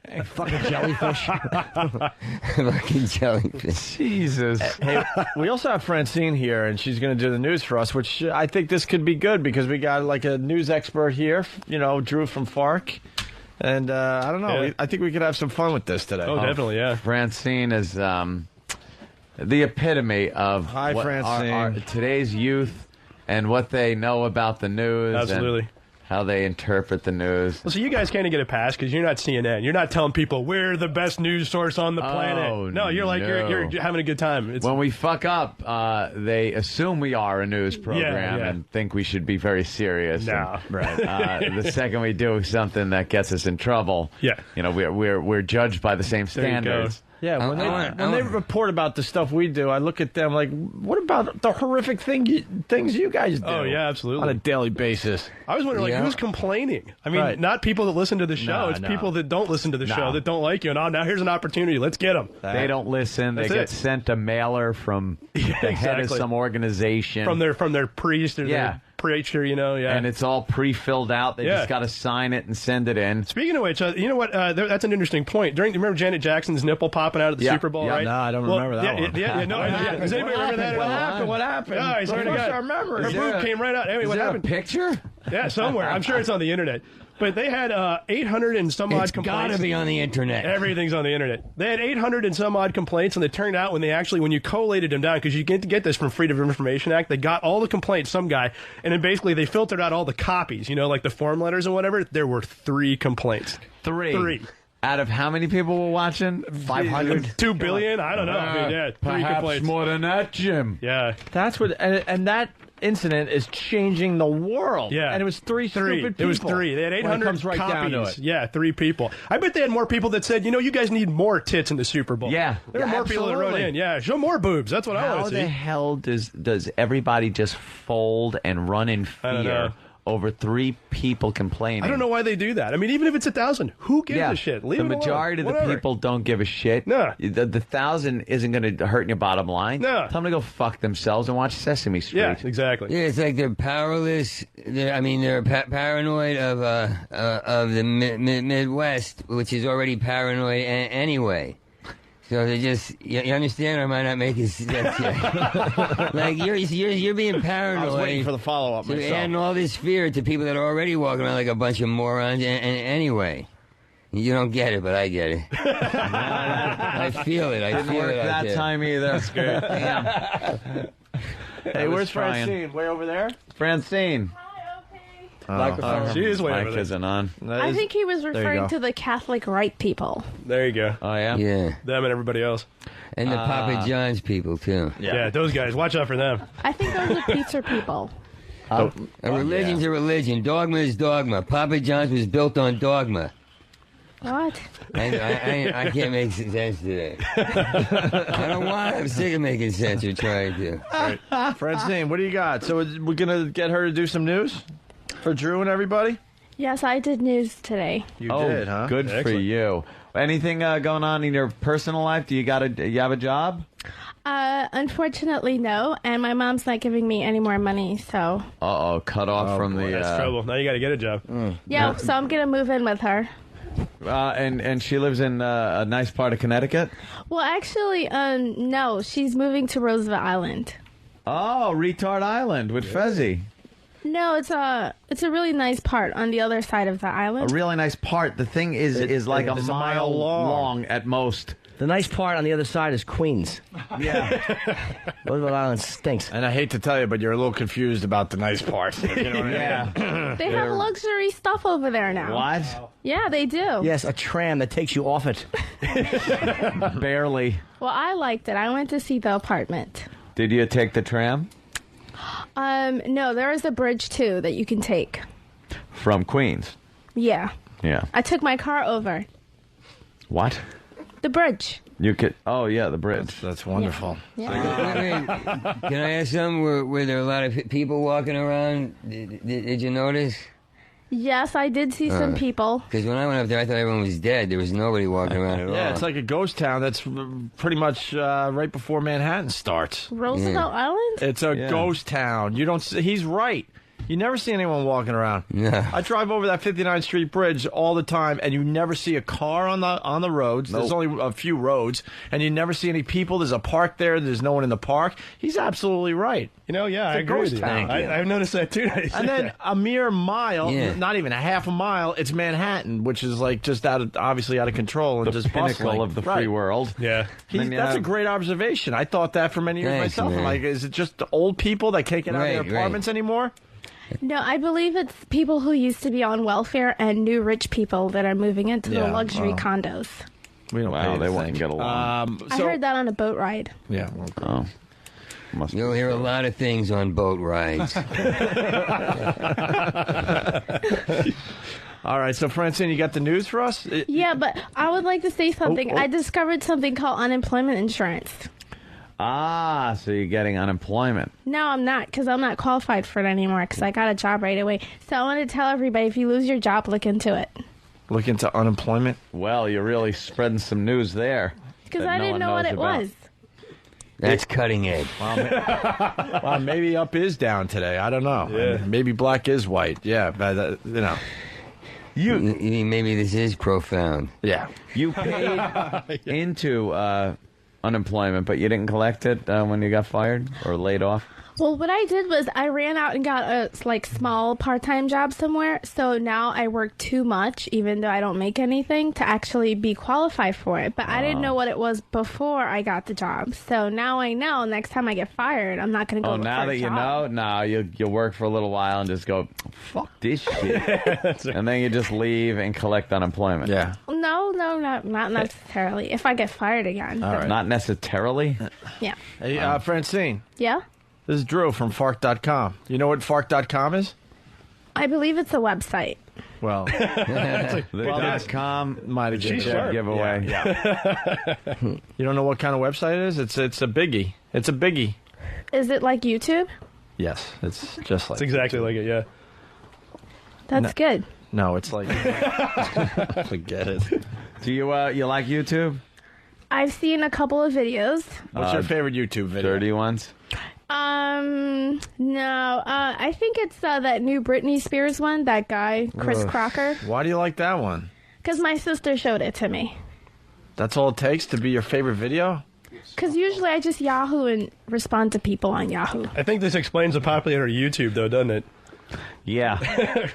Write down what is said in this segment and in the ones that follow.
A fucking jellyfish. Fucking jellyfish. Jesus. Hey, we also have Francine here, and she's going to do the news for us, which I think this could be good because we got like a news expert here, Drew from FARC. And I don't know. I think we could have some fun with this today. Oh, definitely, yeah. Francine is the epitome of Francine. Today's youth and what they know about the news. Absolutely. And how they interpret the news. Well, so you guys can't get a pass because you're not CNN. You're not telling people we're the best news source on the planet. Oh, no, you're like you're having a good time. When we fuck up, they assume we are a news program and think we should be very serious. No, right. The second we do something that gets us in trouble, we're judged by the same standards. Yeah, when they report about the stuff we do, I look at them like, what about the horrific things you guys do? Oh, yeah, absolutely. On a daily basis. I was wondering, who's complaining? I mean, not people that listen to the show. It's people that don't listen to the show, that don't like you. And now here's an opportunity. Let's get them. They don't listen. They get sent a mailer from the head of some organization. From their priest or their preacher, And it's all pre-filled out. They just got to sign it and send it in. Speaking of which, you know what? That's an interesting point. Remember Janet Jackson's nipple popping out of the Super Bowl, right? No, I don't remember that one. Does anybody remember that at all? What happened? Oh, I swear to God. I remember. Her boob came right out. Anyway, Is what there happened? a picture? Yeah, somewhere. I'm sure it's on the internet. But they had 800 and some odd complaints. It's got to be on the internet. Everything's on the internet. They had 800 and some odd complaints, and it turned out when you collated them down, because you get this from Freedom of Information Act, they got all the complaints, some guy, and then basically they filtered out all the copies, like the form letters and whatever. There were 3 complaints. Three. Out of how many people were watching? 500? 2 billion? I don't know. I mean, 3 perhaps complaints. more than that, Jim. Yeah. That's what, and that incident is changing the world. Yeah. And it was 3 stupid people. It was 3. They had 800 comes right copies. down to it. Yeah, 3 people. I bet they had more people that said, you guys need more tits in the Super Bowl. Yeah. There were more people that wrote in. Yeah, show more boobs. That's what I want to see. How the hell does everybody just fold and run in fear over 3 people complaining? I don't know why they do that. I mean, even if it's 1,000, who gives a shit? Leave the it alone. majority of the people don't give a shit. No. The 1,000 isn't going to hurt your bottom line. No. Tell them to go fuck themselves and watch Sesame Street. Yeah, exactly. Yeah, it's like they're powerless. They're paranoid of the Midwest, which is already paranoid anyway. So they just, you understand, or am I not making sense here? Like, you're being paranoid. I was waiting for the follow-up So myself. you're adding all this fear to people that are already walking around like a bunch of morons. And anyway, you don't get it, but I get it. I feel it. I Didn't feel work it. that time either. That's good. Damn. Hey, where's Francine? Way over there? Francine. She is way over Mic there. isn't on. I think he was referring to the Catholic right people. There you go. Oh, yeah? Yeah. Them and everybody else. And the Papa John's people, too. Yeah, those guys. Watch out for them. I think those are pizza people. A religion's a religion. Dogma is dogma. Papa John's was built on dogma. What? I can't make sense today. I don't want. I'm sick of making sense or trying to. Right. Francine, what do you got? So we're going to get her to do some news for Drew and everybody? Yes, I did news today. You did, huh? Good for you. Anything going on in your personal life? Do you have a job? Unfortunately, no. And my mom's not giving me any more money, so. Cut off from the. That's trouble. Now you got to get a job. Yeah, so I'm going to move in with her. And she lives in a nice part of Connecticut? Well, actually, no. She's moving to Roosevelt Island. Oh, Retard Island with Fezzi. No, it's a really nice part on the other side of the island. A really nice part. The thing is like a mile long at most. The nice part on the other side is Queens. Yeah. Roosevelt Island stinks. And I hate to tell you, but you're a little confused about the nice part. You know what I mean? They have luxury stuff over there now. What? Yeah, they do. Yes, a tram that takes you off it. Barely. Well, I liked it. I went to see the apartment. Did you take the tram? No, there is a bridge, too, that you can take. From Queens? Yeah. Yeah. I took my car over. What? The bridge. You could. Oh, yeah, the bridge. That's wonderful. Yeah. Wait, can I ask something? Were there a lot of people walking around? Did you notice? Yes, I did see some people. Because when I went up there, I thought everyone was dead. There was nobody walking around at all. Yeah, it's like a ghost town that's pretty much right before Manhattan starts. Roosevelt Island? It's a ghost town. You don't. He's right. You never see anyone walking around. Yeah. I drive over that 59th Street Bridge all the time, and you never see a car on the roads. There's only a few roads, and you never see any people. There's a park there. There's no one in the park. He's absolutely right. You know, yeah, I a agree with ghost you. town. I've noticed that too. And then a mere mile, not even a half a mile, it's Manhattan, which is like just obviously out of control and The just pinnacle bustling. of the free world. Yeah. That's a great observation. I thought that for many years Thanks, myself. I'm man. like, is it just the old people that can't get out of their apartments anymore? No, I believe it's people who used to be on welfare and new rich people that are moving into the luxury condos. We don't Wow, pay they the wouldn't thing. get along. I heard that on a boat ride. Yeah. Oh. Must You'll hear a lot of things on boat rides. All right, so Francine, you got the news for us? Yeah, but I would like to say something. I discovered something called unemployment insurance. so you're getting unemployment. No, I'm not, because I'm not qualified for it anymore, because I got a job right away. So I want to tell everybody, if you lose your job, look into it. Look into unemployment? Well, you're really spreading some news there. Because I didn't know what it was. That's cutting edge. Well, maybe up is down today. I don't know. Yeah. Maybe black is white. Yeah, but, you know. You mean maybe this is profound. Yeah. You paid into unemployment, but you didn't collect it when you got fired or laid off? Well, what I did was I ran out and got a small part-time job somewhere. So now I work too much, even though I don't make anything, to actually be qualified for it. But I didn't know what it was before I got the job. So now I know. Next time I get fired, I'm not going to go. Oh, now that you know, you'll work for a little while and just go, fuck this shit, and then you just leave and collect unemployment. Yeah. No, not necessarily. If I get fired again. All right. Not necessarily. Yeah. Hey, Francine, Yeah? this is Drew from Fark.com. You know what Fark.com is? I believe it's a website. Well, The .com might have She's given sharp. giveaway. Yeah. You don't know what kind of website it is? It's a biggie. It's a biggie. Is it like YouTube? Yes, it's just like It's exactly like it, yeah. That's good. No, it's like forget it. Do you like YouTube? I've seen a couple of videos. What's your favorite YouTube video? Dirty ones. No. I think it's that new Britney Spears one, that guy, Chris Crocker. Why do you like that one? Because my sister showed it to me. That's all it takes to be your favorite video? Because usually I just Yahoo and respond to people on Yahoo. I think this explains the popularity of YouTube, though, doesn't it? Yeah.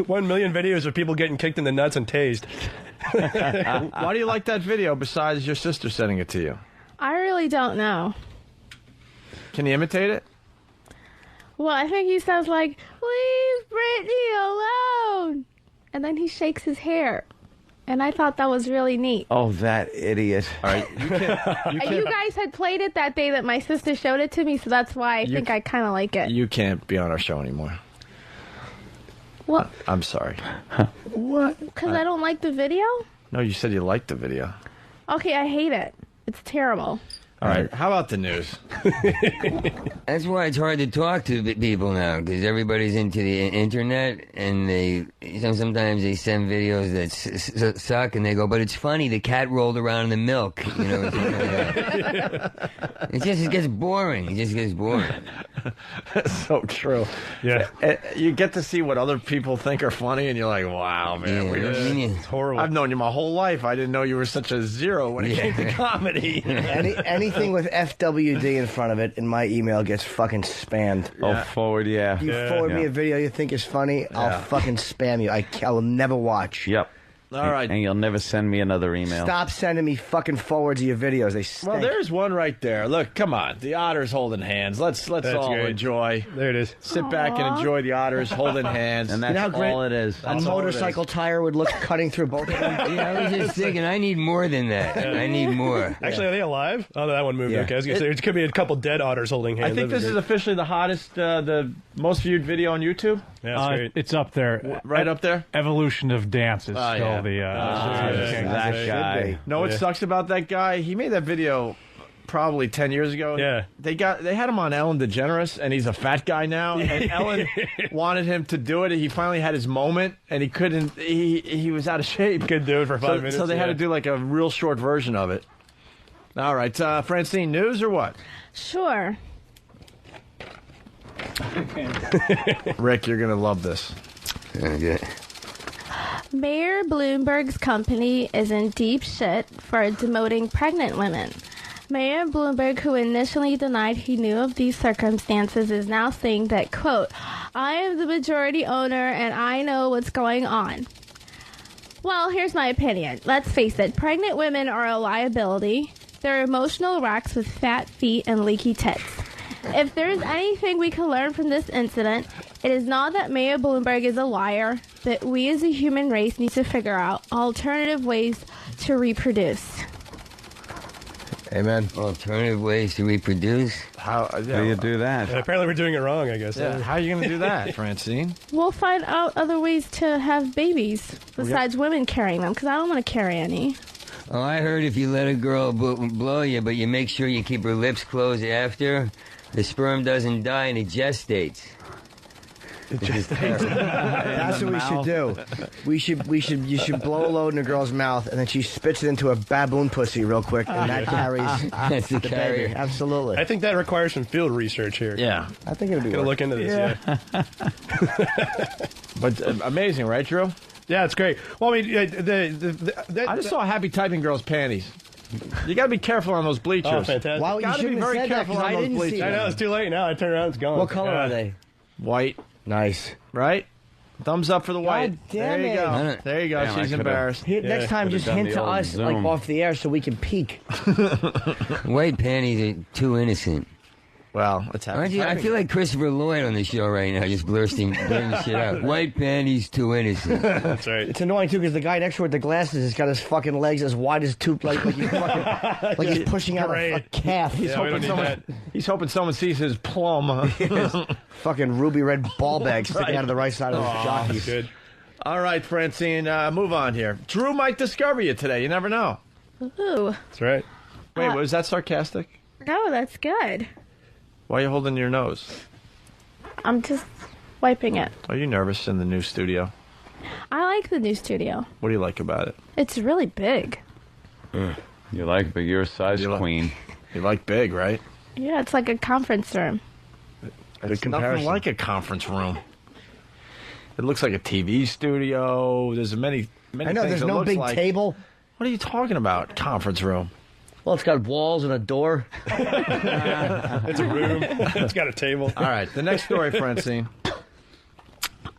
1 million videos of people getting kicked in the nuts and tased. Why do you like that video besides your sister sending it to you? I really don't know. Can you imitate it? Well, I think he sounds like, "Leave Britney alone," and then he shakes his hair. And I thought that was really neat. Oh, that idiot. All right. You guys had played it that day that my sister showed it to me, so that's why I think I kind of like it. You can't be on our show anymore. What? I'm sorry. What? Because I don't like the video? No, you said you liked the video. Okay, I hate it. It's terrible. All right. How about the news? That's why it's hard to talk to people now, because everybody's into the internet, and sometimes they send videos that suck, and they go, "But it's funny. The cat rolled around in the milk." You know, it gets boring. It just gets boring. So true. Yeah. You get to see what other people think are funny, and you're like, wow, man. Yeah, weird. It's horrible. I've known you my whole life. I didn't know you were such a zero when it came to comedy. Anything with FWD in front of it in my email gets fucking spammed. Oh, forward, yeah. You forward me a video you think is funny, I'll fucking spam you. I will never watch. Yep. All right. And you'll never send me another email. Stop sending me fucking forwards of your videos. They stink. Well, there's one right there. Look, come on. The otters holding hands. Let's all great. enjoy. There it is. Sit back and enjoy the otters holding hands. And that's You know how great all it is. a motorcycle tire would look cutting through both of them. Yeah, I was just thinking, I need more than that. I need more. Actually, are they alive? Oh, that one moved. Yeah. Okay, I was gonna say it could be a couple dead otters holding hands. I think That'd this be is officially the hottest, the most viewed video on YouTube. great. Yeah, that's great. It's up there. Right up there. Evolution of Dance is still yeah. the that guy. Know what sucks about that guy? He made that video probably 10 years ago. Yeah. They had him on Ellen DeGeneres, and he's a fat guy now. And Ellen wanted him to do it. He finally had his moment, and he couldn't. He was out of shape. Could do it for 5 minutes. So they had yeah. to do like a real short version of it. All right, Francine, news or what? Sure. Rick, you're going to love this. Okay. Mayor Bloomberg's company is in deep shit for demoting pregnant women. Mayor Bloomberg, who initially denied he knew of these circumstances, is now saying that, quote, I am the majority owner and I know what's going on. Well, here's my opinion. Let's face it, pregnant women are a liability. They're emotional wrecks with fat feet and leaky tits. If there's anything we can learn from this incident, it is not that Mayor Bloomberg is a liar, but we as a human race need to figure out alternative ways to reproduce. Amen. Alternative ways to reproduce. How do you do that? Apparently we're doing it wrong, I guess. Yeah. How are you going to do that, Francine? We'll find out other ways to have babies besides women carrying them, because I don't want to carry any. Oh, I heard if you let a girl blow you, but you make sure you keep her lips closed after, the sperm doesn't die and it gestates. That's what we should do. You should blow a load in a girl's mouth, and then she spits it into a baboon pussy real quick, and that carries That's the the carrier. baby. Absolutely. I think that requires some field research here. Yeah. I think it'll be Gonna work. look into this, yeah. But amazing, right, Drew? Yeah, it's great. Well, I mean, I just saw Happy typing girls' panties. You got to be careful on those bleachers. Oh, fantastic. Wow, you Gotta be shouldn't have very said that, careful 'cause on I those didn't see bleachers. I know, it. it's too late now. I turned around, it's gone. What color Yeah. are they? White, Nice. right? Thumbs up for the white. damn there you it. go. There you go. Damn, I She's could've- embarrassed. Next time, could've just done hint the to old us, like Zoom. off the air, so we can peek. White panties are too innocent. Well, let's have Aren't you? I feel like Christopher Lloyd on the show right now, just blurting shit out. White panties too innocent. That's right. It's annoying too because the guy next to her with the glasses has got his fucking legs as wide as two, like he's fucking, like he's pushing out a calf. He's Yeah, we hoping don't need he's hoping someone sees his plum. Fucking ruby red ball bag sticking right. out of the right side of his jockey. Good. All right, Francine, move on here. Drew might discover you today. You never know. Ooh. That's right. Wait, was that sarcastic? No, that's good. Why are you holding your nose? I'm just wiping it. Are you nervous in the new studio? I like the new studio. What do you like about it? It's really big. You like, but you're a size You like- queen. You like big, right? Yeah, it's like a conference room. It's comparison. nothing like a conference room. It looks like a TV studio. There's many I know, things there's it no looks big like. table. What are you talking about? Conference room. Well, it's got walls and a door. It's a room. It's got a table. All right, the next story, Francine.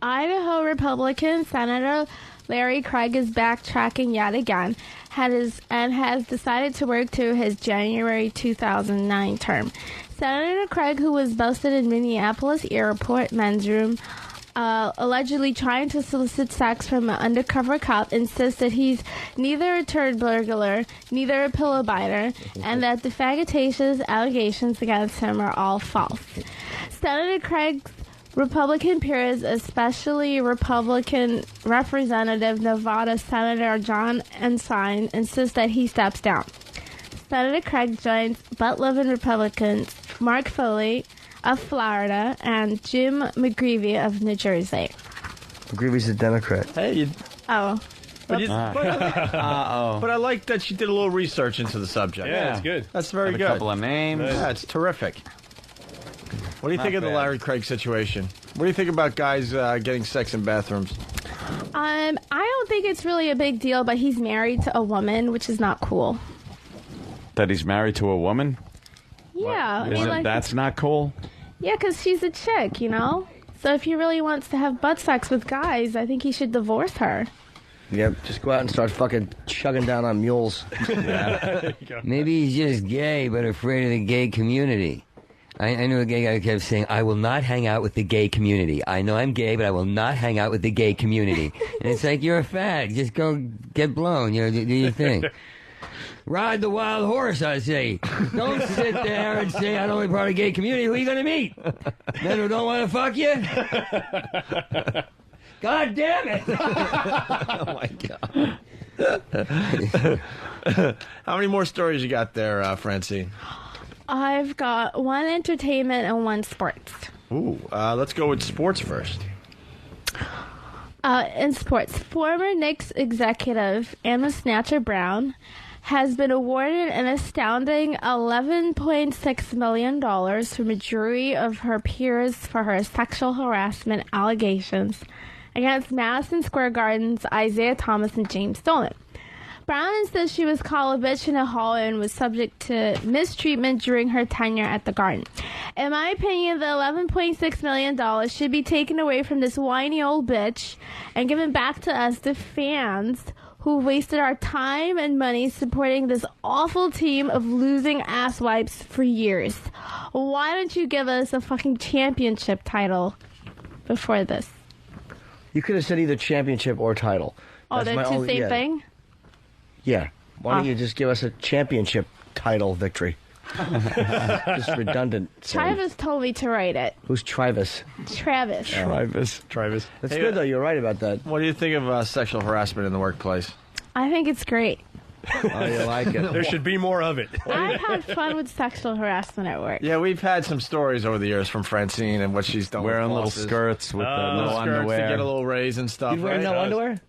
Idaho Republican Senator Larry Craig is backtracking yet again has decided to work through his January 2009 term. Senator Craig, who was busted in Minneapolis airport men's room, allegedly trying to solicit sex from an undercover cop, insists that he's neither a turd burglar, neither a pillow biter, and that the faggotaceous allegations against him are all false. Senator Craig's Republican peers, especially Republican Representative Nevada Senator John Ensign, insist that he steps down. Senator Craig joins butt-loving Republicans Mark Foley of Florida and Jim McGreevey of New Jersey. McGreevy's a Democrat. Hey, Oh, but I like that she did a little research into the subject. Yeah, that's good. That's very Have good. a couple of names. Yeah, it's terrific. What do you Not think of the bad. Larry Craig situation? What do you think about guys getting sex in bathrooms? I don't think it's really a big deal, but he's married to a woman, which is not cool. That he's married to a woman? Yeah, I Is mean, it- like, that's not cool? yeah, because she's a chick, you know? So if he really wants to have butt sex with guys, I think he should divorce her. Yep, just go out and start fucking chugging down on mules. Maybe he's just gay, but afraid of the gay community. I knew a gay guy who kept saying, I will not hang out with the gay community. I know I'm gay, but I will not hang out with the gay community. And it's like, you're a fag. Just go get blown. You know, do your thing. Ride the wild horse, I say. Don't sit there and say, I'm only part of the gay community. Who are you going to meet? Men who don't want to fuck you? God damn it. Oh, my God. How many more stories you got there, Francine? I've got one entertainment and one sports. Ooh, let's go with sports first. In sports, former Knicks executive Emma Snatcher Brown has been awarded an astounding $11.6 million from a jury of her peers for her sexual harassment allegations against Madison Square Garden's Isaiah Thomas and James Dolan. Brown says she was called a bitch in a hallway and was subject to mistreatment during her tenure at the Garden. In my opinion, the $11.6 million should be taken away from this whiny old bitch and given back to us, the fans, who wasted our time and money supporting this awful team of losing asswipes for years. Why don't you give us a fucking championship title before this? You could have said either championship or title. Oh, they're the same thing? Yeah. Why don't you just give us a championship title victory? Just redundant. Travis told me to write it. Who's Travis? Travis. Travis. That's good, though. You're right about that. What do you think of sexual harassment in the workplace? I think it's great. Oh, you like it. There should be more of it. I've had fun with sexual harassment at work. Yeah, we've had some stories over the years from Francine and what she's done. Wearing with little bosses. skirts with no Little skirts underwear. to get a little raise and stuff. You wear right? no underwear?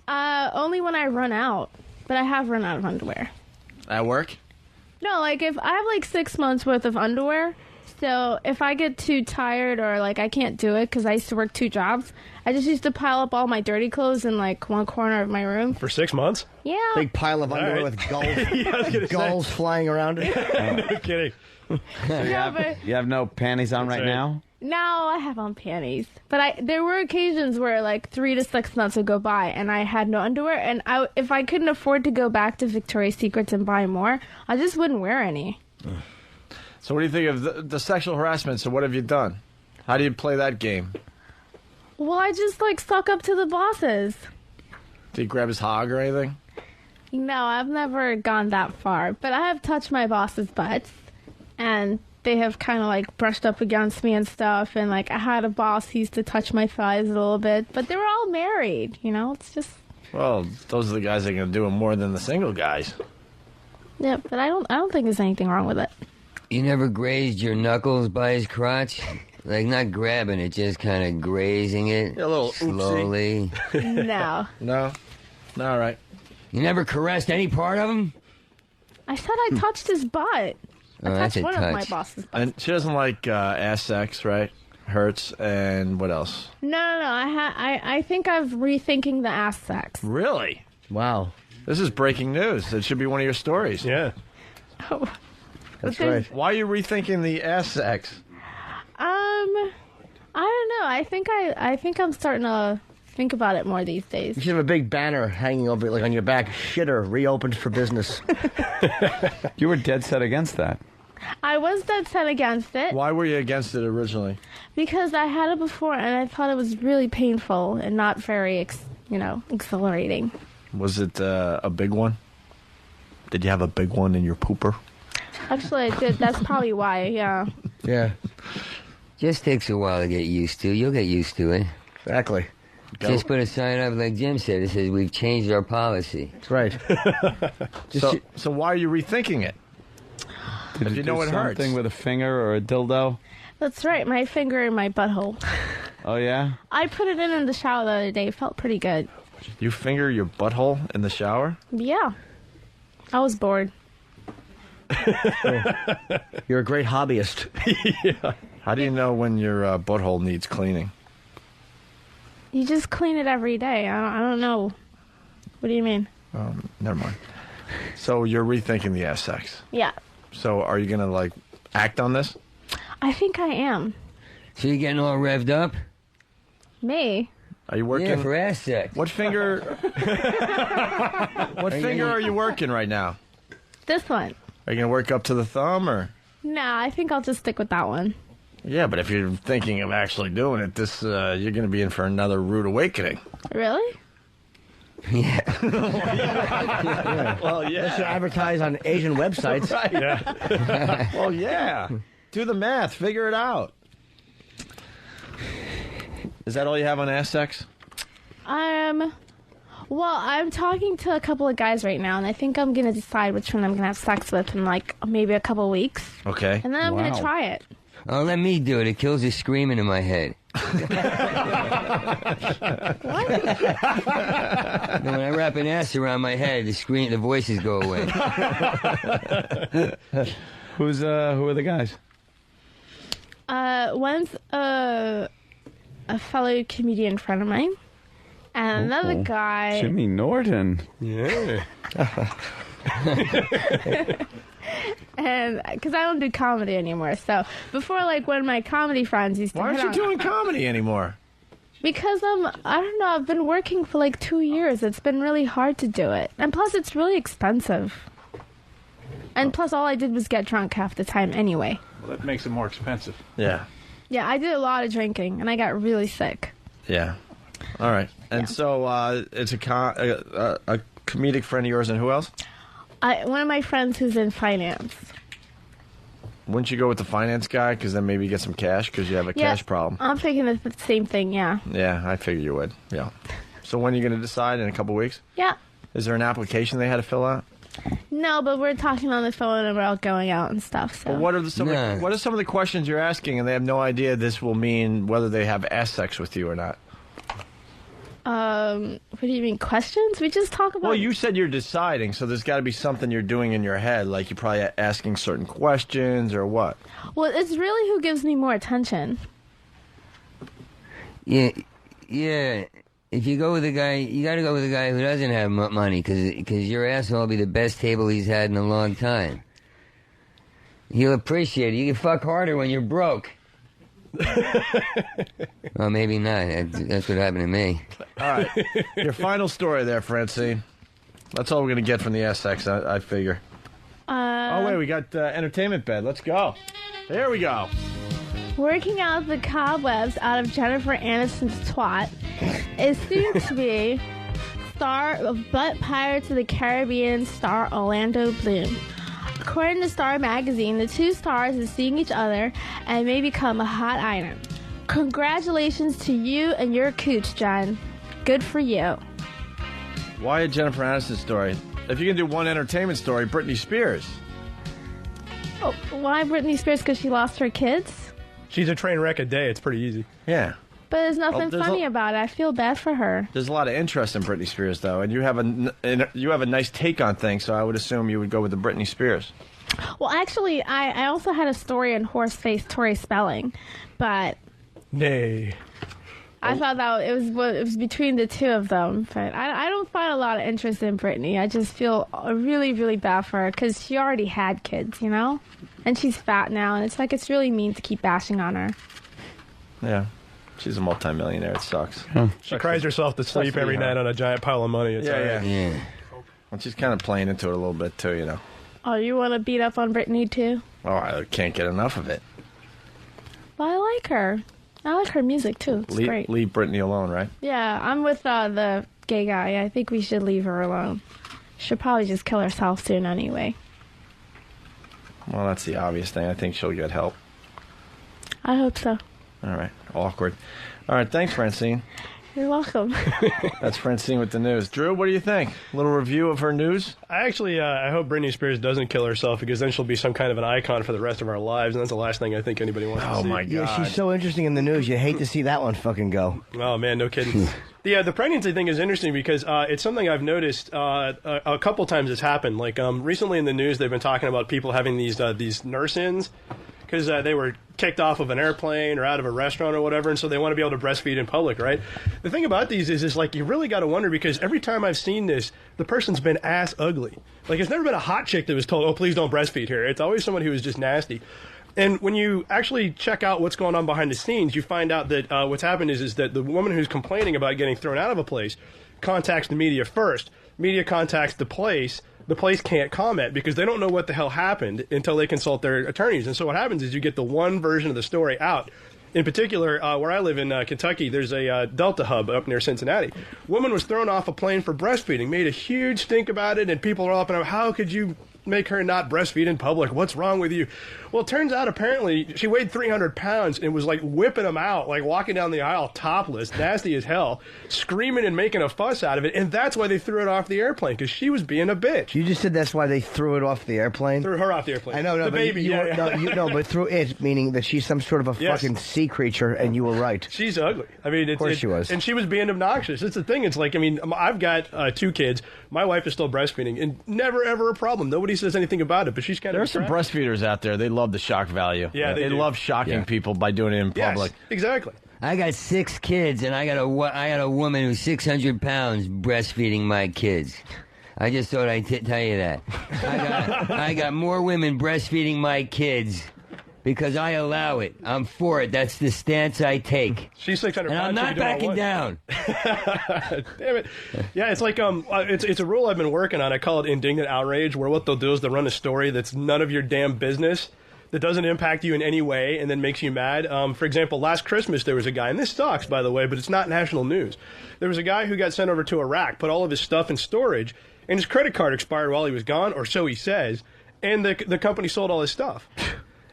Only when I run out. But I have run out of underwear. At work? No, like if I have like 6 months worth of underwear, so if I get too tired or like I can't do it because I used to work 2 jobs, I just used to pile up all my dirty clothes in like one corner of my room. For 6 months? Yeah. Big pile of underwear right. with gulls, Yeah, I was gonna gulls flying around it. No kidding. You have no panties on right right. now? No, I have on panties. But there were occasions where like 3 to 6 months would go by and I had no underwear. And if I couldn't afford to go back to Victoria's Secrets and buy more, I just wouldn't wear any. So what do you think of the sexual harassment? So what have you done? How do you play that game? Well, I just like suck up to the bosses. Do you grab his hog or anything? No, I've never gone that far. But I have touched my boss's butts. And they have kind of like brushed up against me and stuff. And like I had a boss who used to touch my thighs a little bit. But they were all married, you know? It's just... Well, those are the guys that are going to do it more than the single guys. Yeah, but I don't think there's anything wrong with it. You never grazed your knuckles by his crotch? Like, not grabbing it, just kind of grazing it. Yeah, a little slowly. No. No? All right. You never caressed any part of him? I said I touched his butt. Oh, I that's touched a one touch. of my boss's butts. And she doesn't like ass sex, right? Hurts, and what else? No. I think I've rethinking the ass sex. Really? Wow. This is breaking news. It should be one of your stories. Yeah. Oh. That's But there's- right. Why are you rethinking the ass sex? I don't know. I think I'm starting to think about it more these days. You should have a big banner hanging over, like on your back. Shitter reopened for business. You were dead set against that. I was dead set against it Why were you against it originally? because I had it before and I thought it was really painful and not very, exhilarating. Was it a big one? Did you have a big one in your pooper? Actually, I did. That's probably why. Yeah. Yeah, Just takes a while to get used to. You'll get used to it. exactly. Just put a sign up like Jim said. It says, we've changed our policy. That's right. So why are you rethinking it? Did If you do know it hurts. something with a finger or a dildo? That's right. My finger in my butthole. Oh, yeah? I put it in the shower the other day. It felt pretty good. You finger your butthole in the shower? Yeah. I was bored. You're a great hobbyist. How do you know when your butthole needs cleaning? You just clean it every day. I don't know. What do you mean? Never mind. So you're rethinking the ass sex. Yeah. So are you going to, act on this? I think I am. So you're getting all revved up? Me? Are you working? Yeah, for ass sex. What finger? What finger are you working right now? This one. Are you going to work up to the thumb or? Nah, I think I'll just stick with that one. Yeah, but if you're thinking of actually doing it, you're going to be in for another rude awakening. Really? Yeah. Well, Let's advertise on Asian websites. Right. Yeah. Well, yeah. Do the math. Figure it out. Is that all you have on ass sex? Well, I'm talking to a couple of guys right now, and I think I'm going to decide which one I'm going to have sex with in, maybe a couple weeks. Okay. And then I'm going Wow. to try it. Oh, let me do it. It kills the screaming in my head. When I wrap an ass around my head, the voices go away. Who are the guys? One's a fellow comedian friend of mine, and another guy. Jimmy Norton. Yeah. And because I don't do comedy anymore, so before, like, when my comedy friends used to. Why aren't you doing comedy anymore? Because I don't know. I've been working for like 2 years. It's been really hard to do it, and plus it's really expensive. And plus, all I did was get drunk half the time anyway. Well, that makes it more expensive. Yeah. Yeah, I did a lot of drinking, and I got really sick. Yeah. All right. And so it's a comedic friend of yours, and who else? One of my friends who's in finance. Wouldn't you go with the finance guy? Because then maybe you get some cash because you have a cash problem. I'm thinking the same thing, yeah. Yeah, I figured you would. Yeah. So when are you going to decide? In a couple weeks? Yeah. Is there an application they had to fill out? No, but we're talking on the phone about going out and stuff. So. Well, what are some of the questions you're asking, and they have no idea this will mean whether they have ass sex with you or not? What do you mean, questions? We just talk about... Well, you said you're deciding, so there's got to be something you're doing in your head, like you're probably asking certain questions or what? Well, it's really who gives me more attention. Yeah. If you go with a guy, you got to go with a guy who doesn't have money, because your asshole will be the best table he's had in a long time. He'll appreciate it. You can fuck harder when you're broke. Well, maybe not. That's what happened to me. All right. Your final story there, Francine. That's all we're going to get from the SX, I figure. Oh, wait, we got entertainment bed. Let's go. There we go. Working out the cobwebs out of Jennifer Aniston's twat is soon to be star of Butt Pirates of the Caribbean star Orlando Bloom. According to Star Magazine, the two stars are seeing each other and may become a hot item. Congratulations to you and your cooch, Jen. Good for you. Why a Jennifer Aniston story? If you can do one entertainment story, Britney Spears. Oh, why Britney Spears? Because she lost her kids? She's a train wreck a day. It's pretty easy. Yeah. But there's nothing funny about it. I feel bad for her. There's a lot of interest in Britney Spears, though, and you have a nice take on things, so I would assume you would go with the Britney Spears. Well, actually, I also had a story on Horseface Tori Spelling, but... Nay. I thought that it was between the two of them, but I don't find a lot of interest in Britney. I just feel really, really bad for her because she already had kids, you know? And she's fat now, and it's really mean to keep bashing on her. Yeah. She's a multimillionaire. It sucks. She cries herself to sleep every night on a giant pile of money. It's all right. Yeah. Well, she's kind of playing into it a little bit, too, you know. Oh, you want to beat up on Britney, too? Oh, I can't get enough of it. Well, I like her. I like her music, too. It's great. Leave Britney alone, right? Yeah, I'm with the gay guy. I think we should leave her alone. She'll probably just kill herself soon anyway. Well, that's the obvious thing. I think she'll get help. I hope so. All right. Awkward. All right. Thanks, Francine. You're welcome. That's Francine with the news. Drew, what do you think? A little review of her news? I actually, I hope Britney Spears doesn't kill herself because then she'll be some kind of an icon for the rest of our lives, and that's the last thing I think anybody wants to see. Oh, my God. Yeah, she's so interesting in the news. You hate to see that one fucking go. Oh, man, no kidding. The pregnancy thing is interesting because it's something I've noticed a couple times it's happened. Like recently in the news, they've been talking about people having these nurse-ins because they were kicked off of an airplane or out of a restaurant or whatever, and so they want to be able to breastfeed in public, right? The thing about these is like you really got to wonder because every time I've seen this, the person's been ass ugly. Like it's never been a hot chick that was told, "Oh, please don't breastfeed here." It's always someone who was just nasty. And when you actually check out what's going on behind the scenes, you find out that what's happened is that the woman who's complaining about getting thrown out of a place contacts the media first. Media contacts the place. The place can't comment because they don't know what the hell happened until they consult their attorneys. And so what happens is you get the one version of the story out. In particular, where I live in Kentucky, there's a Delta hub up near Cincinnati. Woman was thrown off a plane for breastfeeding, made a huge stink about it, and people are all up and up, how could you make her not breastfeed in public. What's wrong with you? Well, it turns out apparently she weighed 300 pounds and was like whipping them out, like walking down the aisle topless, nasty as hell, screaming and making a fuss out of it. And that's why they threw it off the airplane, because she was being a bitch. You just said that's why they threw it off the airplane? Threw her off the airplane. I know, no, the but baby. but through it, meaning that she's some sort of a fucking sea creature, and you were right. She's ugly. I mean, of course she was. And she was being obnoxious. It's the thing. It's like, I mean, I've got 2 kids. My wife is still breastfeeding, and never ever a problem. Nobody says anything about it, but she's kind of. There are some breastfeeders out there. They love the shock value. Yeah, they love shocking people by doing it in public. Yes, exactly. I got 6 kids, and I got a woman who's 600 pounds breastfeeding my kids. I just thought I'd tell you that. I got more women breastfeeding my kids because I allow it. I'm for it. That's the stance I take. She's 600 and pounds. I'm not backing down. Damn it. Yeah, it's like it's a rule I've been working on. I call it indignant outrage, where what they'll do is they'll run a story that's none of your damn business, that doesn't impact you in any way, and then makes you mad. For example, last Christmas there was a guy, and this sucks, by the way, but it's not national news. There was a guy who got sent over to Iraq, put all of his stuff in storage, and his credit card expired while he was gone, or so he says, and the company sold all his stuff.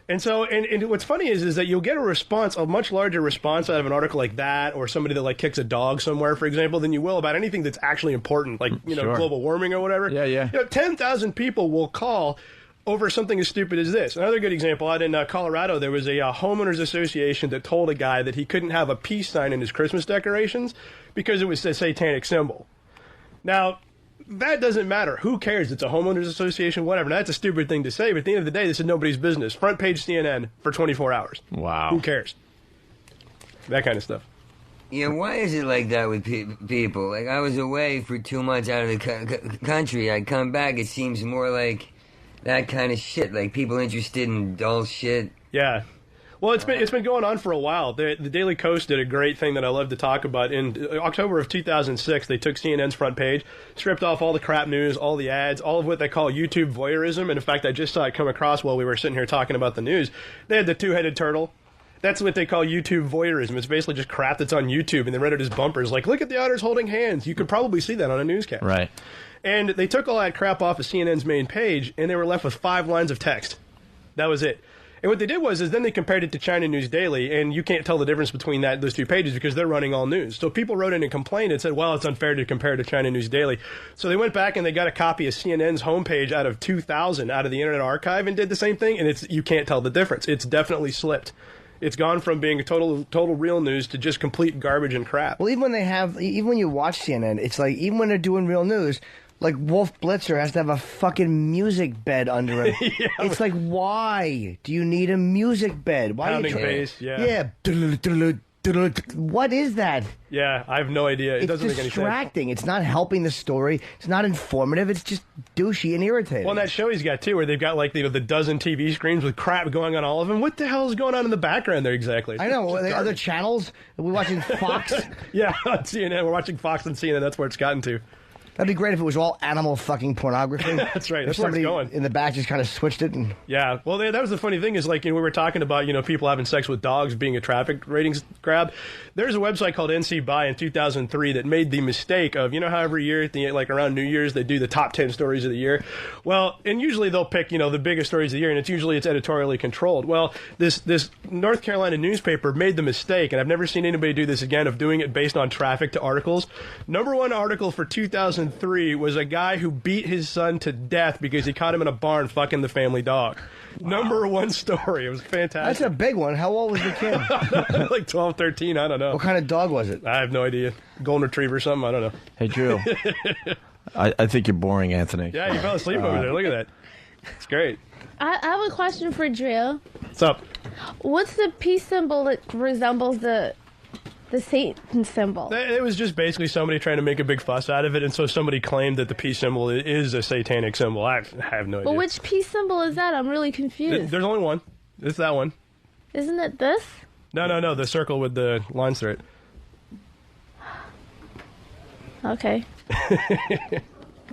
And so, and what's funny is that you'll get a response, a much larger response out of an article like that, or somebody that like kicks a dog somewhere, for example, than you will about anything that's actually important, like, you know, global warming or whatever. Yeah. You know, 10,000 people will call over something as stupid as this. Another good example, out in Colorado, there was a homeowners association that told a guy that he couldn't have a peace sign in his Christmas decorations because it was a satanic symbol. Now, that doesn't matter. Who cares? It's a homeowners association, whatever. Now, that's a stupid thing to say, but at the end of the day, this is nobody's business. Front page CNN for 24 hours. Wow. Who cares? That kind of stuff. Yeah, why is it like that with people? Like, I was away for 2 months out of the country. I come back, it seems more like that kind of shit. Like, people interested in dull shit. Yeah. Well, it's been going on for a while. The Daily Kos did a great thing that I love to talk about. In October of 2006, they took CNN's front page, stripped off all the crap news, all the ads, all of what they call YouTube voyeurism. And in fact, I just saw it come across while we were sitting here talking about the news. They had the 2-headed turtle. That's what they call YouTube voyeurism. It's basically just crap that's on YouTube, and they read it as bumpers. Like, look at the otters holding hands. You could probably see that on a newscast. Right. And they took all that crap off of CNN's main page, and they were left with 5 lines of text. That was it. And what they did was then they compared it to China News Daily, and you can't tell the difference between those 2 pages because they're running all news. So people wrote in and complained and said, well, it's unfair to compare to China News Daily. So they went back and they got a copy of CNN's homepage out of 2,000 out of the Internet Archive and did the same thing, and you can't tell the difference. It's definitely slipped. It's gone from being a total real news to just complete garbage and crap. Well, even when you watch CNN, it's like, even when they're doing real news, like Wolf Blitzer has to have a fucking music bed under him. Yeah, it's like, why do you need a music bed? Why pounding are you bass, yeah. Yeah. What is that? Yeah, I have no idea. It doesn't make any sense. It's distracting. It's not helping the story. It's not informative. It's just douchey and irritating. Well, and that show he's got, too, where they've got, like, the dozen TV screens with crap going on all of them. What the hell is going on in the background there exactly? I know. Are there other channels? Are we watching Fox? Yeah, on CNN. We're watching Fox and CNN. That's where it's gotten to. That'd be great if it was all animal fucking pornography. That's right. That's if where it's somebody going. in the back just kind of switched it. And yeah. Well, that was the funny thing is, like, we were talking about, people having sex with dogs being a traffic ratings grab. There's a website called NC Buy in 2003 that made the mistake of, how every year, around New Year's, they do the top 10 stories of the year. Well, and usually they'll pick, the biggest stories of the year, and it's editorially controlled. Well, this North Carolina newspaper made the mistake, and I've never seen anybody do this again, of doing it based on traffic to articles. Number 1 article for 2003 was a guy who beat his son to death because he caught him in a barn fucking the family dog. Wow. Number 1 story. It was fantastic. That's a big one. How old was the kid? Like 12, 13, I don't know. What kind of dog was it? I have no idea. Golden retriever or something, I don't know. Hey, Drew. I think you're boring, Anthony. Yeah, you fell asleep over there. Look at that. It's great. I have a question for Drew. What's up? What's the peace symbol that resembles the Satan symbol? It was just basically somebody trying to make a big fuss out of it, and so somebody claimed that the peace symbol is a satanic symbol. I have no idea. But which peace symbol is that? I'm really confused. There's only one. It's that one. Isn't it this? No. The circle with the lines through it. Okay.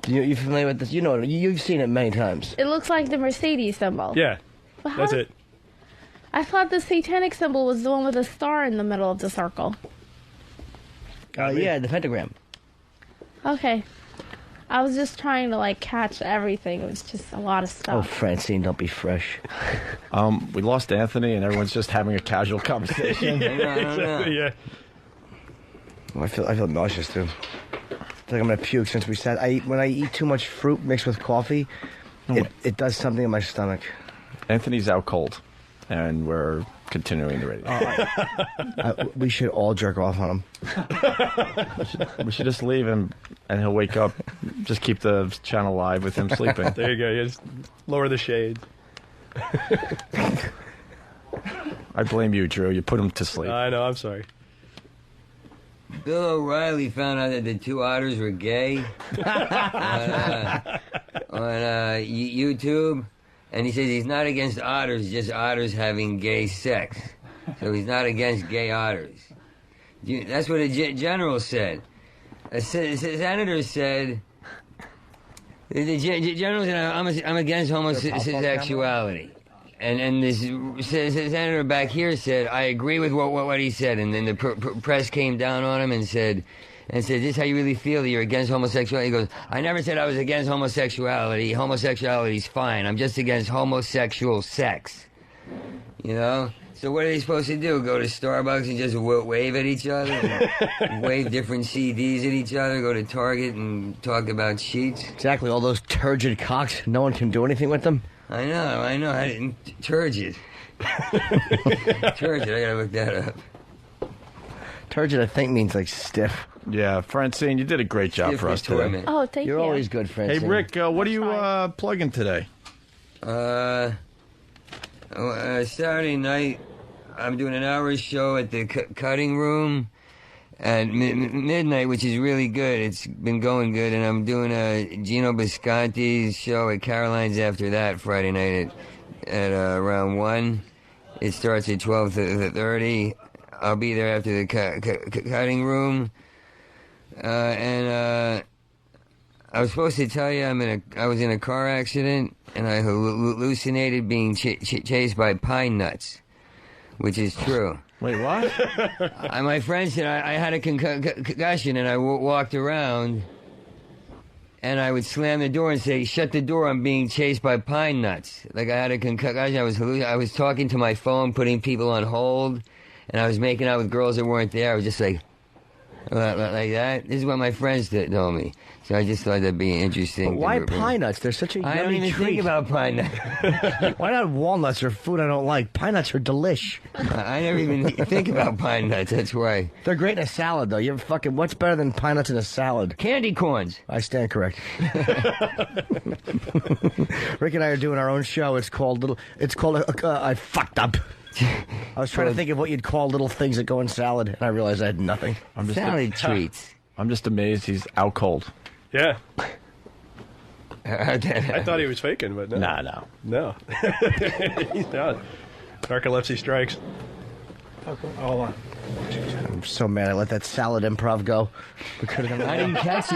You familiar with this? You've seen it many times. It looks like the Mercedes symbol. Yeah. That's it. I thought the satanic symbol was the one with a star in the middle of the circle. Yeah, the pentagram. Okay. I was just trying to like catch everything. It was just a lot of Oh, stuff. Francine, don't be fresh. We lost Anthony, and everyone's just having a casual conversation. I don't know. Yeah. Oh, I feel nauseous too. I feel like I'm gonna puke since we sat. When I eat too much fruit mixed with coffee, it does something in my stomach. Anthony's out cold, and we're continuing the radio. We should all jerk off on him. We should just leave him, and he'll wake up. Just keep the channel live with him sleeping. There you go. You just lower the shade. I blame you, Drew. You put him to sleep. I know. I'm sorry. Bill O'Reilly found out that the two otters were gay on YouTube, and he says he's not against otters, just otters having gay sex. So he's not against gay otters. That's what a general said. A senator said, the general said, I'm against homosexuality. And this senator back here said, I agree with what he said. And then the press came down on him and said, this is how you really feel, that you're against homosexuality? He goes, I never said I was against homosexuality. Homosexuality's fine. I'm just against homosexual sex. You know? So what are they supposed to do? Go to Starbucks and just wave at each other? And wave different CDs at each other? Go to Target and talk about sheets? Exactly, all those turgid cocks. No one can do anything with them. I know. I didn't. Turgid. Turgid, I gotta look that up. Turgid, I think, means like stiff. Yeah, Francine, you did a great job for us today. Torment. Oh, thank you. You're always good, Francine. Hey, Rick, what are you plugging today? Saturday night, I'm doing an hour show at the cutting room at midnight, which is really good. It's been going good, and I'm doing a Gino Bisconti's show at Caroline's after that Friday night at around 1. It starts at 12:30. I'll be there after the cutting room, and I was supposed to tell you I was in a car accident, and I hallucinated being chased by pine nuts, which is true. Wait, what? My friend said I had a concussion, and I walked around, and I would slam the door and say, shut the door, I'm being chased by pine nuts. Like I had a concussion, I was talking to my phone, putting people on hold, and I was making out with girls that weren't there. I was just like that. This is what my friends told me. So I just thought that'd be interesting. But why pine nuts? They're such a yummy I don't even treat. think about pine nuts. Why not walnuts or food I don't like? Pine nuts are delish. I never even think about pine nuts. That's why. They're great in a salad, though. You're fucking. What's better than pine nuts in a salad? Candy corns. I stand correct. Rick and I are doing our own show. It's called I fucked up. I was trying to think of what you'd call little things that go in salad, and I realized I had nothing. Salad treats. I'm just amazed he's out cold. Yeah. I I thought he was faking, but no. No. He's not. Narcolepsy strikes. Hold on. I'm so mad I let that salad improv go. We could have done I didn't catch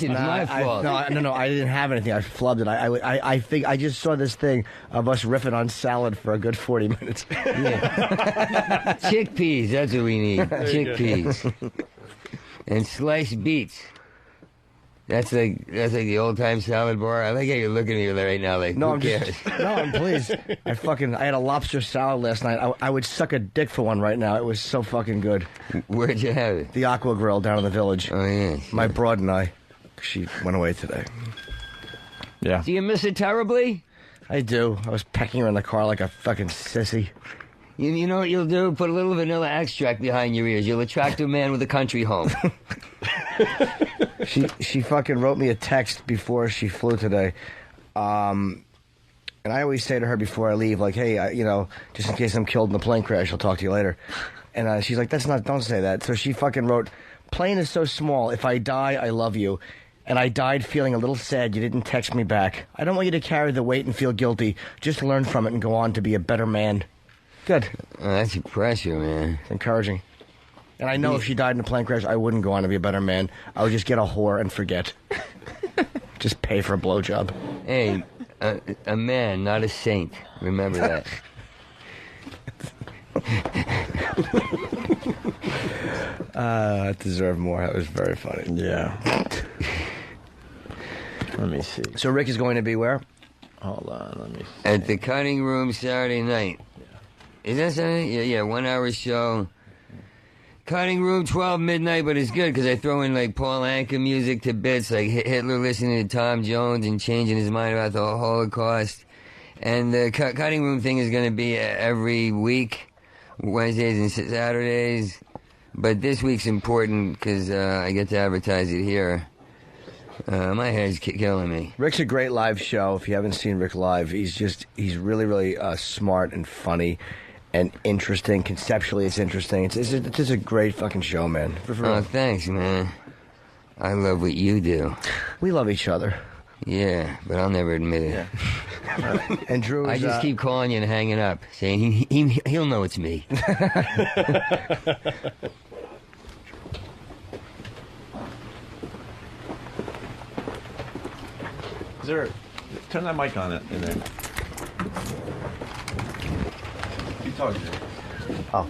it. It's my fault. No, I didn't have anything. I flubbed it. I think I just saw this thing of us riffing on salad for a good 40 minutes. Yeah. Chickpeas, that's what we need. Chickpeas. And sliced beets. That's like the old time salad bar. I like how you're looking at me right now, like No, who I'm cares? I'm pleased. I had a lobster salad last night. I would suck a dick for one right now. It was so fucking good. Where'd you have it? The Aqua Grill down in the village. Oh yeah. My broad and I. She went away today. Yeah. Do you miss it terribly? I do. I was pecking her in the car like a fucking sissy. You know what you'll do? Put a little vanilla extract behind your ears. You'll attract a man with a country home. She fucking wrote me a text before she flew today. And I always say to her before I leave, like, hey, just in case I'm killed in the plane crash, I'll talk to you later. And she's like, don't say that. So she fucking wrote, plane is so small. If I die, I love you. And I died feeling a little sad you didn't text me back. I don't want you to carry the weight and feel guilty. Just learn from it and go on to be a better man. Good. Oh, that's pressure, man. It's encouraging. And I know if she died in a plane crash, I wouldn't go on to be a better man. I would just get a whore and forget. Just pay for a blowjob. Hey, a man, not a saint. Remember that. I deserve more. That was very funny. Yeah. Let me see. So Rick is going to be where? Hold on, let me see. At the Cutting Room Saturday night. Is that Saturday? Yeah, 1 hour show. Cutting Room 12 midnight, but it's good because I throw in like Paul Anka music to bits, like Hitler listening to Tom Jones and changing his mind about the Holocaust. And the Cutting Room thing is going to be every week, Wednesdays and Saturdays. But this week's important because I get to advertise it here. My head's killing me. Rick's a great live show. If you haven't seen Rick live, he's really, really smart and funny and interesting. Conceptually, it's interesting. It's just a great fucking show, man. Oh, thanks, man. I love what you do. We love each other. Yeah, but I'll never admit it. Yeah. And Drew is, I just keep calling you and hanging up, saying he'll know it's me. Is there? Turn that mic on it in there. You talking to? Oh,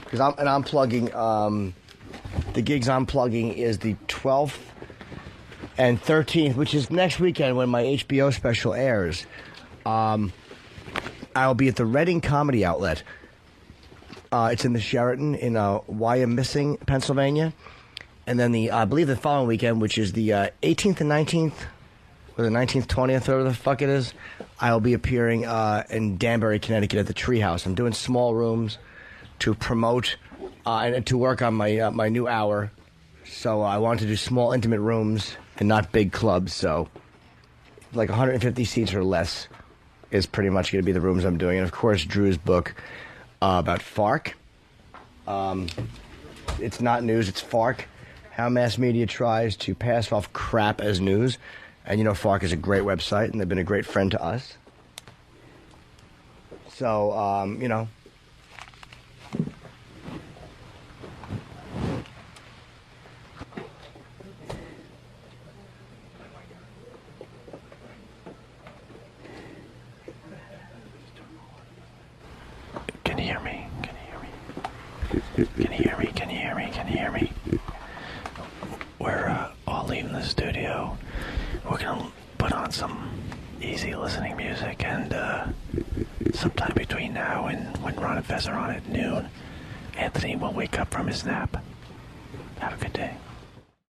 because I'm plugging. The gigs I'm plugging is the 12th and 13th, which is next weekend when my HBO special airs. I'll be at the Reading Comedy Outlet. It's in the Sheraton in Wyomissing, Pennsylvania, and then I believe the following weekend, which is the 18th and 19th. Or the 19th, 20th, whatever the fuck it is, I'll be appearing in Danbury, Connecticut at the Treehouse. I'm doing small rooms to promote and to work on my new hour. So I want to do small, intimate rooms and not big clubs. So like 150 seats or less is pretty much going to be the rooms I'm doing. And, of course, Drew's book about FARC. It's not news, it's FARC. How mass media tries to pass off crap as news. And, FARC is a great website, and they've been a great friend to us. So, Can you hear me? Can you hear me? Can you hear me? Can you hear me? Can you hear me? We're all leaving the studio. We're gonna put on some easy listening music, and sometime between now and when Ron and Fez are on at noon, Anthony will wake up from his nap. Have a good day.